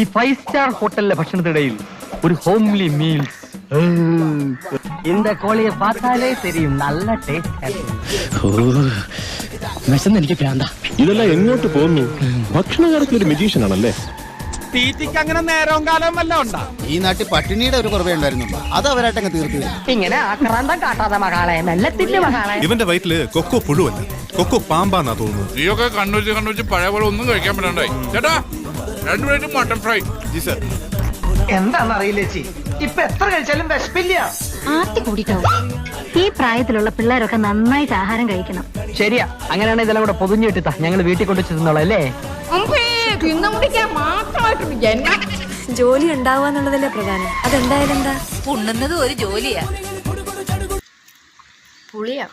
ഈ 5 സ്റ്റാർ ഹോട്ടലിലെ ഭക്ഷണത്തിനിടയിൽ ഒരു ഹോംലി മീൽസ്. இந்த கோழியை பார்த்தாலே தெரியும் நல்ல டேஸ்ட். എനിക്ക് പ്രാന്ത. ഇതെല്ലാം എങ്ങോട്ട് പോകുന്നു? ഭക്ഷണ കാര്യത്തിൽ ഒരു മെജീഷ്യൻ ആണല്ലേ? തീറ്റിക്ക് അങ്ങനെ നേരവും കാലവും വല്ല ഉണ്ടാ? ഈ നാട്ടിൽ പട്ടിണിയുടെ ഒരു കുറവേ ഉണ്ടായിരുന്നുള്ളൂ, അത് അവരായിട്ടങ്ങ് തീർത്തു. ഇങ്ങനെ ആക്രാന്തം കാട്ടാതെ മകളെ, മെല്ലത്തില്ല മകളെ. ഇവന്റെ വയറ്റില് കൊക്കോ പുഴുവല്ല, കൊക്കോ പാമ്പാന്നാ തോന്നുന്നു. നീയൊക്കെ കണ്ണൂച്ച് പഴയ പോലെ ഒന്നും കഴിക്കാൻ പറ്റണ്ടായി. ചേട്ടാ 2 plate mutton fry. G sir. എന്താണെന്നറിയില്ല ചേച്ചി, ഇപ്പൊ എത്ര കഴിച്ചാലും വിശപ്പില്ല. ആർത്തി കൂടിട്ടാവും. ഈ പ്രായത്തിലുള്ള പിള്ളേരൊക്കെ നന്നായിട്ട് ആഹാരം കഴിക്കണം. ശരിയാ, അങ്ങനെയാണ് ഇതെല്ലാം കൂടെ പൊതിഞ്ഞിട്ടാ ഞങ്ങൾ വീട്ടിൽ കൊണ്ടു ചെന്നോളാം അല്ലേ? ജോലി ഉണ്ടാവുക എന്നുള്ളതല്ലേ പ്രധാനം. അതെന്തായാലും എന്താ ഉണ്ണുന്നത് ഒരു ജോലിയാ. പുളിയാ.